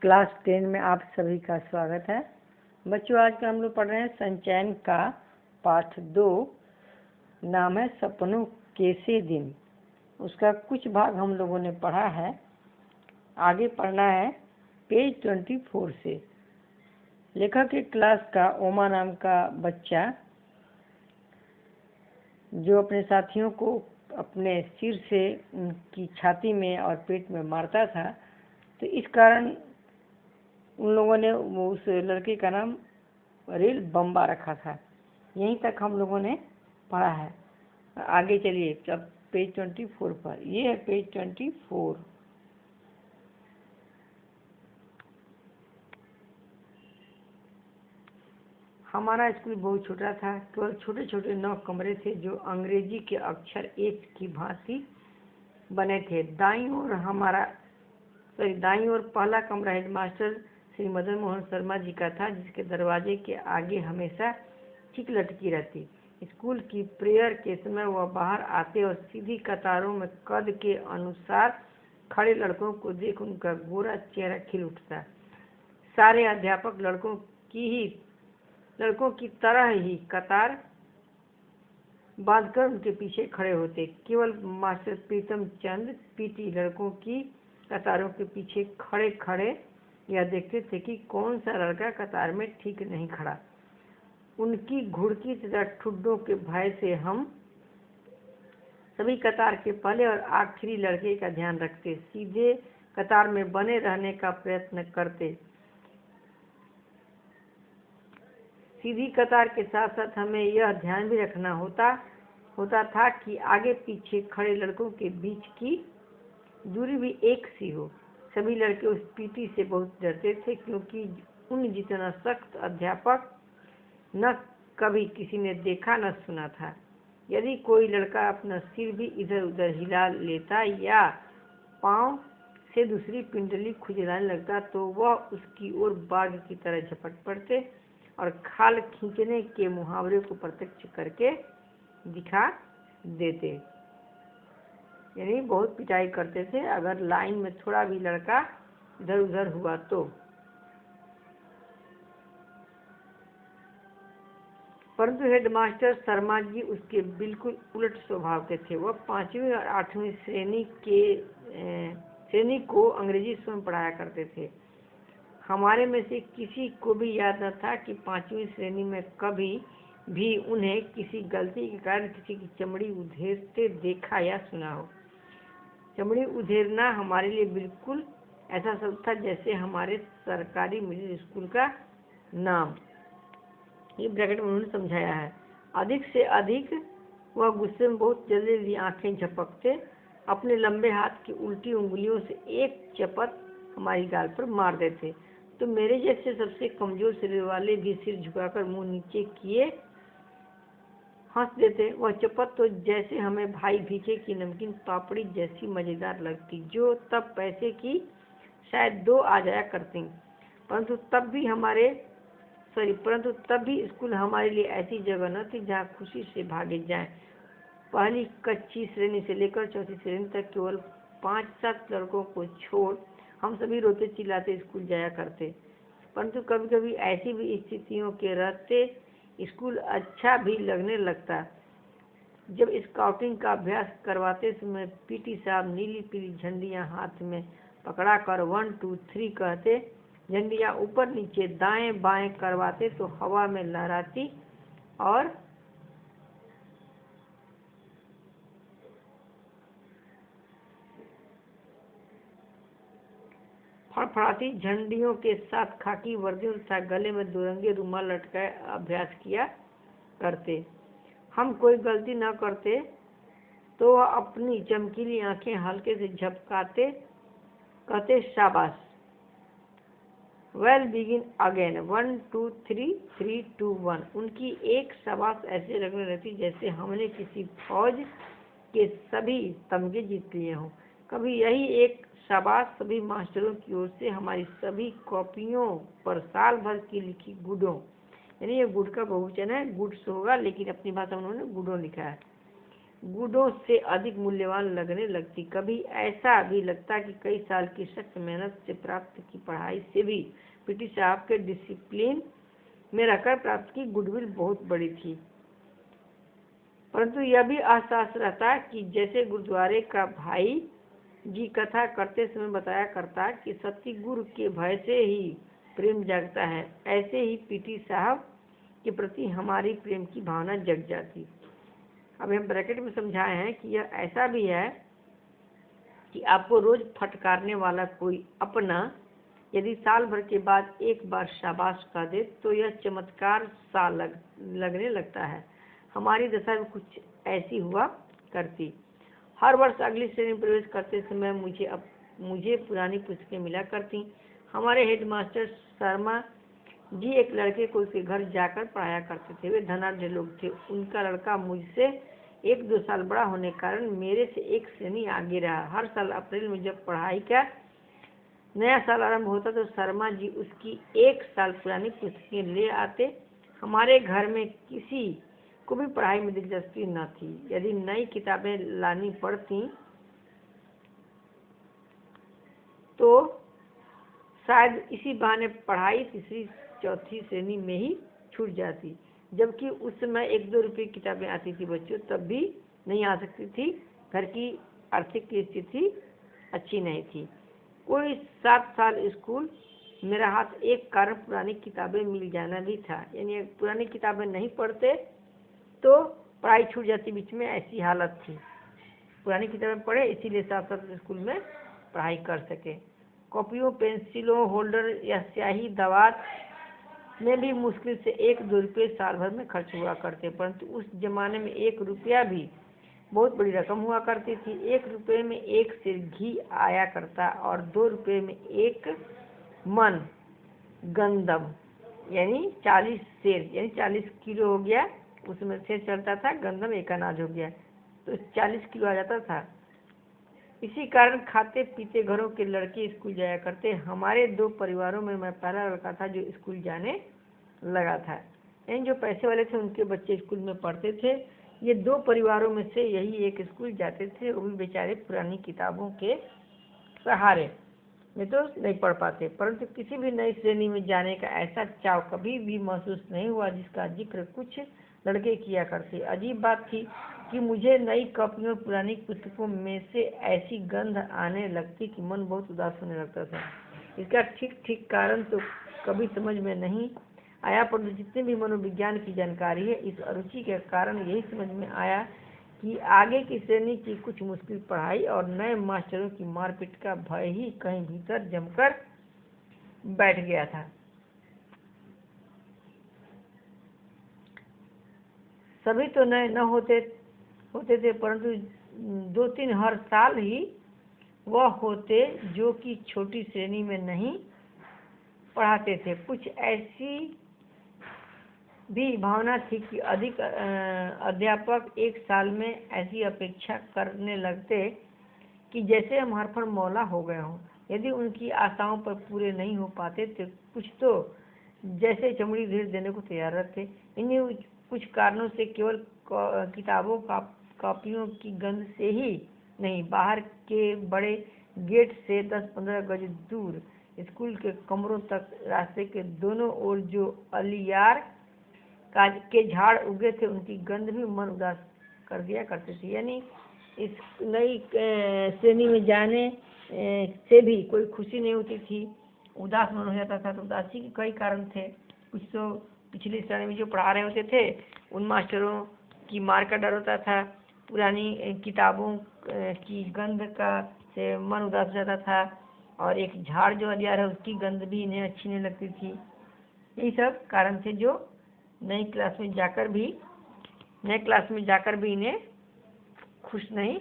Class 10 में आप सभी का स्वागत है। बच्चों, आज का हम लोग पढ़ रहे हैं संचयन का पाठ 2, नाम है सपनों कैसे दिन। उसका कुछ भाग हम लोगों ने पढ़ा है, आगे पढ़ना है पेज 24 से। लेखक के क्लास का ओमा नाम का बच्चा जो अपने साथियों को अपने सिर से उनकी छाती में और पेट में मारता था, तो इस कारण उन लोगों ने उस लड़के का नाम रेल बम्बा रखा था। यहीं तक हम लोगों ने पढ़ा है। आगे चलिए अब पेज 24 पर। ये है पेज 24। हमारा स्कूल बहुत छोटा था, केवल छोटे छोटे 9 कमरे थे जो अंग्रेजी के अक्षर एक की भांति बने थे। दाईं ओर पहला कमरा हेडमास्टर श्री मदन मोहन शर्मा जी का था, जिसके दरवाजे के आगे हमेशा चिक लटकी रहती। स्कूल की प्रेयर के समय वह बाहर आते और सीधी कतारों में कद के अनुसार खड़े लड़कों को देख उनका गोरा चेहरा खिल उठता। सारे अध्यापक लड़कों की तरह ही कतार बांधकर उनके पीछे खड़े होते। केवल मास्टर प्रीतम चंद पीटी लड़कों की कतारों के पीछे खड़े खड़े यह देखते थे कि कौन सा लड़का कतार में ठीक नहीं खड़ा। उनकी घुड़की तथा ठुड्डों के भय से हम सभी कतार के पहले और आखिरी लड़के का ध्यान रखते, सीधे कतार में बने रहने का प्रयत्न करते। सीधी कतार के साथ साथ हमें यह ध्यान भी रखना होता था कि आगे पीछे खड़े लड़कों के बीच की दूरी भी एक सी हो। सभी लड़के उस पीटी से बहुत डरते थे, क्योंकि उन जितना सख्त अध्यापक न कभी किसी ने देखा न सुना था। यदि कोई लड़का अपना सिर भी इधर उधर हिला लेता या पांव से दूसरी पिंडली खुजलाने लगता, तो वह उसकी ओर बाघ की तरह झपट पड़ते और खाल खींचने के मुहावरे को प्रत्यक्ष करके दिखा देते। यानी बहुत पिटाई करते थे अगर लाइन में थोड़ा भी लड़का इधर उधर हुआ तो। परंतु हेडमास्टर शर्मा जी उसके बिल्कुल उलट स्वभाव के थे। वह 5वीं और 8वीं श्रेणी को अंग्रेजी स्वयं पढ़ाया करते थे। हमारे में से किसी को भी याद न था कि 5वीं श्रेणी में कभी भी उन्हें किसी गलती के कारण किसी की चमड़ी उधेड़ते देखा या सुना हो। चमड़ी उधेड़ना हमारे लिए बिल्कुल ऐसा शब्द था जैसे हमारे सरकारी मिडिल स्कूल का नाम। ये ब्रैकेट में उन्होंने समझाया है। अधिक से अधिक वह गुस्से में बहुत जल्दी आंखें झपकते, अपने लंबे हाथ की उल्टी उंगलियों से एक चपत हमारी गाल पर मार देते, तो मेरे जैसे सबसे कमजोर शरीर वाले भी सिर झुकाकर मुंह नीचे किए हंस देते। वह चपत तो जैसे हमें भाई भीखे की नमकीन पापड़ी जैसी मजेदार लगती, जो तब पैसे की शायद 2 आ जाया करती। परंतु तब भी स्कूल हमारे लिए ऐसी जगह न थी जहाँ खुशी से भागे जाएं। पहली कच्ची श्रेणी से लेकर 4वीं श्रेणी तक केवल 5-7 लड़कों को छोड़ हम सभी रोते चिल्लाते स्कूल जाया करते। परंतु कभी कभी ऐसी भी स्थितियों के रहते स्कूल अच्छा भी लगने लगता। जब स्काउटिंग का अभ्यास करवाते समय पीटी साहब नीली पीली झंडियां हाथ में पकड़ा कर 1 2 3 कहते, झंडियां ऊपर नीचे दाएं बाएं करवाते तो हवा में लहराती और फड़फड़ाती झंडियों के साथ खाकी वर्दियों तथा गले में 2 रंगे रुमाल लटकाए अभ्यास किया करते। हम कोई गलती न करते तो वह अपनी चमकीली आंखें हल्के से झपकाते, कहते शाबाश, वेल बिगिन अगेन, 1 2 3 3 2 1। उनकी एक शाबाश ऐसे लगने लगती जैसे हमने किसी फौज के सभी तमगे जीत लिए हों। कभी यही एक शाबाश सभी मास्टरों की ओर से हमारी सभी कॉपियों पर साल भर की लिखी गुडों, यानी ये गुड का बहुवचन है, गुड्स होगा लेकिन अपनी भाषा में उन्होंने गुडों लिखा है, गुणों से अधिक मूल्यवान लगने लगती। कभी ऐसा भी लगता कि कई साल की सख्त मेहनत से प्राप्त की पढ़ाई से भी पीटी साहब के डिसिप्लिन में रहकर प्राप्त की गुडविल बहुत बड़ी थी। परंतु यह भी एहसास रहता कि जैसे गुरुद्वारे का भाई जी कथा करते समय बताया करता कि सतगुरु के भय से ही प्रेम जागता है, ऐसे ही पीटी साहब के प्रति हमारी प्रेम की भावना जग जाती। अब हम ब्रैकेट में समझाए हैं कि यह ऐसा भी है कि आपको रोज फटकारने वाला कोई अपना यदि साल भर के बाद एक बार शाबाश कह दे तो यह चमत्कार सा लगने लगता है। हमारी दशा में कुछ ऐसी हुआ करती। हर वर्ष अगली श्रेणी में प्रवेश करते समय मुझे पुरानी पुस्तकें मिला करती। हमारे हेडमास्टर शर्मा जी एक लड़के को उसके घर जाकर पढ़ाया करते थे। वे धनाढ़ लोग थे। उनका लड़का मुझसे 1-2 साल बड़ा होने के कारण मेरे से एक श्रेणी आगे रहा। हर साल अप्रैल में जब पढ़ाई का नया साल आरंभ होता तो शर्मा जी उसकी 1 साल पुरानी पुस्तकें ले आते। हमारे घर में किसी को भी पढ़ाई में दिलचस्पी न थी। यदि नई किताबें लानी पड़ती तो शायद इसी बहाने पढ़ाई 3री-4थी श्रेणी में ही छूट जाती, जबकि उस समय 1-2 रुपये की किताबें आती थी बच्चों, तब भी नहीं आ सकती थी। घर की आर्थिक स्थिति अच्छी नहीं थी। कोई 7 साल स्कूल में रहा तो एक कारण पुरानी किताबें मिल जाना भी था। यानी पुरानी किताबें नहीं पढ़ते तो पढ़ाई छूट जाती बीच में, ऐसी हालत थी। पुरानी किताबें पढ़े इसीलिए 7 साल स्कूल में पढ़ाई कर सके। कॉपियों, पेंसिलों, होल्डर या स्याही दवात में भी मुश्किल से 1-2 रुपये साल भर में खर्च हुआ करते, परंतु उस जमाने में 1 रुपया भी बहुत बड़ी रकम हुआ करती थी। 1 रुपये में 1 सेर घी आया करता और 2 रुपये में 1 मन गंदम यानी 40 सेर यानी 40 किलो हो गया। उसमें सेर चलता था, गंदम एक अनाज हो गया तो 40 किलो आ जाता था। इसी कारण खाते पीते घरों के लड़के स्कूल जाया करते। हमारे 2 परिवारों में मैं पहला लड़का था जो स्कूल जाने लगा था। यानी जो पैसे वाले थे उनके बच्चे स्कूल में पढ़ते थे। ये 2 परिवारों में से यही एक स्कूल जाते थे। वो भी बेचारे पुरानी किताबों के सहारे में तो नहीं पढ़ पाते, परंतु किसी भी नई श्रेणी में जाने का ऐसा चाव कभी भी महसूस नहीं हुआ जिसका जिक्र कुछ लड़के किया करते। अजीब बात थी कि मुझे नई कॉपियों पुरानी पुस्तकों में से ऐसी गंध आने लगती कि मन बहुत उदास होने लगता था। इसका ठीक कारण तो कभी समझ में नहीं आया, परंतु जितने भी मनोविज्ञान की जानकारी है इस अरुचि के कारण यही समझ में आया कि आगे की श्रेणी की कुछ मुश्किल पढ़ाई और नए मास्टरों की मारपीट का भय ही कहीं भीतर जमकर बैठ गया था। सभी तो नए न होते थे, परंतु 2-3 हर साल ही वह होते जो कि छोटी श्रेणी में नहीं पढ़ाते थे। कुछ ऐसी भी भावना थी कि अधिक अध्यापक 1 साल में ऐसी अपेक्षा करने लगते कि जैसे हम हरफन मौला हो गए हों। यदि उनकी आशाओं पर पूरे नहीं हो पाते तो कुछ तो जैसे चमड़ी धीरे देने को तैयार रहते। इन्हीं कुछ कारणों से केवल किताबों कॉपियों की गंध से ही नहीं, बाहर के बड़े गेट से 10-15 गज दूर स्कूल के कमरों तक रास्ते के दोनों ओर जो अलियार के झाड़ उगे थे उनकी गंध भी मन उदास कर दिया करते थे। यानी इस नई श्रेणी में जाने से भी कोई खुशी नहीं होती थी, उदास मन हो जाता था। तो उदासी के कई कारण थे। कुछ तो पिछली श्रेणी में जो पढ़ा रहे होते थे उन मास्टरों की मार का डर होता था, पुरानी किताबों की गंध का से मन उदास हो जाता था, और एक झाड़ जो अलियार है उसकी गंध भी इन्हें अच्छी नहीं लगती थी। यही सब कारण थे जो नई क्लास में जाकर भी इन्हें खुश नहीं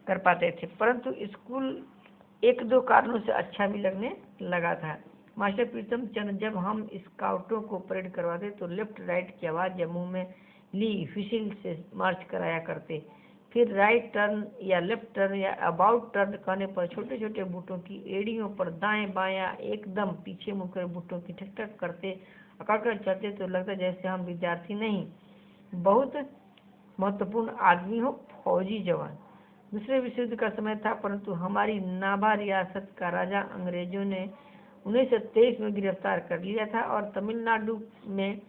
कर पाते थे। परंतु स्कूल 1-2 कारणों से अच्छा भी लगने लगा था। मास्टर प्रीतम चंद जब हम स्काउटों को परेड करवाते तो लेफ्ट राइट की आवाज़ या मुंह में ली व्हिसिल से मार्च कराया करते। फिर राइट टर्न या लेफ्ट टर्न या अबाउट टर्न कहने पर छोटे छोटे बूटों की एड़ियों पर दाएं बायां एकदम पीछे मुड़कर बूटों की ठक ठक करते अकड़ कर चलते तो लगता जैसे हम विद्यार्थी नहीं बहुत महत्वपूर्ण आदमी हो, फौजी जवान। दूसरे विश्व युद्ध का समय था, परंतु हमारी नाभा रियासत का राजा अंग्रेजों ने 1923 में गिरफ्तार कर लिया था और तमिलनाडु में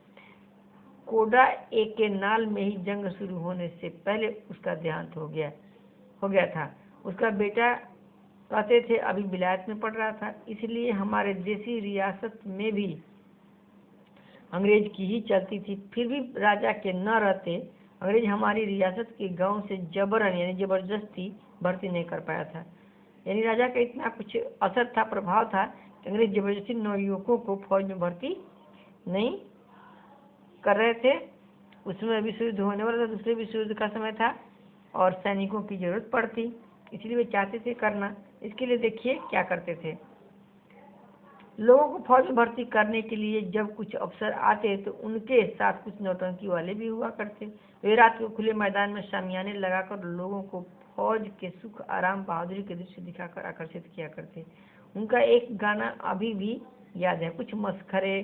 कोडाईकनाल में ही जंग शुरू होने से पहले उसका देहांत हो गया था। उसका बेटा कहते थे अभी विलायत में पढ़ रहा था, इसलिए हमारे देसी रियासत में भी अंग्रेज की ही चलती थी। फिर भी राजा के न रहते अंग्रेज हमारी रियासत के गांव से जबरन यानी जबरदस्ती भर्ती नहीं कर पाया था। यानी राजा का इतना कुछ असर था, प्रभाव था कि अंग्रेज जबरदस्ती नवयुवकों को फौज में भर्ती नहीं कर रहे थे। उसमें विश्व युद्ध होने वाला था, दूसरे विश्व युद्ध का समय था और सैनिकों की जरूरत पड़ती, इसलिए वे चाहते थे करना। इसके लिए देखिए क्या करते थे, लोगों को फौज में भर्ती करने के लिए जब कुछ अफसर आते तो उनके साथ कुछ नौटंकी वाले भी हुआ करते। वे रात को खुले मैदान में शामियाने लगाकर लोगों को फौज के सुख आराम बहादुरी के दृश्य दिखाकर आकर्षित किया करते। उनका एक गाना अभी भी याद है, कुछ मस्खरे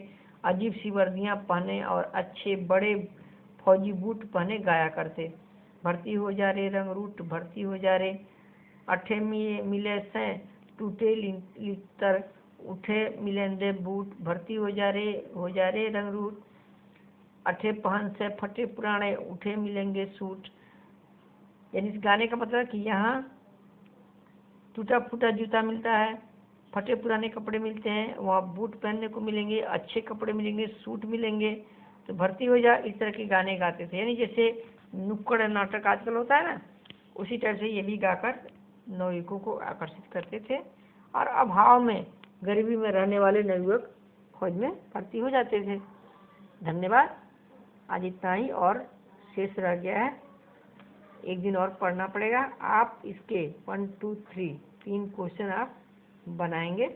अजीब सी वर्दियां पहने और अच्छे बड़े फौजी बूट पहने गाया करते। भर्ती हो जा रे रंगरूट, भर्ती हो जा रे, अठे मिले से टूटे लितर, उठे मिलेंदे बूट, भर्ती हो जा रे रंगरूट, अठे पहन से फटे पुराने, उठे मिलेंगे सूट। यानी इस गाने का मतलब कि यहाँ टूटा फूटा जूता मिलता है, फटे पुराने कपड़े मिलते हैं, वहाँ बूट पहनने को मिलेंगे, अच्छे कपड़े मिलेंगे, सूट मिलेंगे, तो भर्ती हो जा, इस तरह के गाने गाते थे। यानी जैसे नुक्कड़ नाटक आजकल होता है ना, उसी तरह से ये भी गाकर नवयुवकों को आकर्षित करते थे और अभाव में गरीबी में रहने वाले नवयुवक फौज में भर्ती हो जाते थे। धन्यवाद। आज इतना ही और शेष रह गया है, एक दिन और पढ़ना पड़ेगा। आप इसके 1 2 3 3 क्वेश्चन आप बनाएंगे।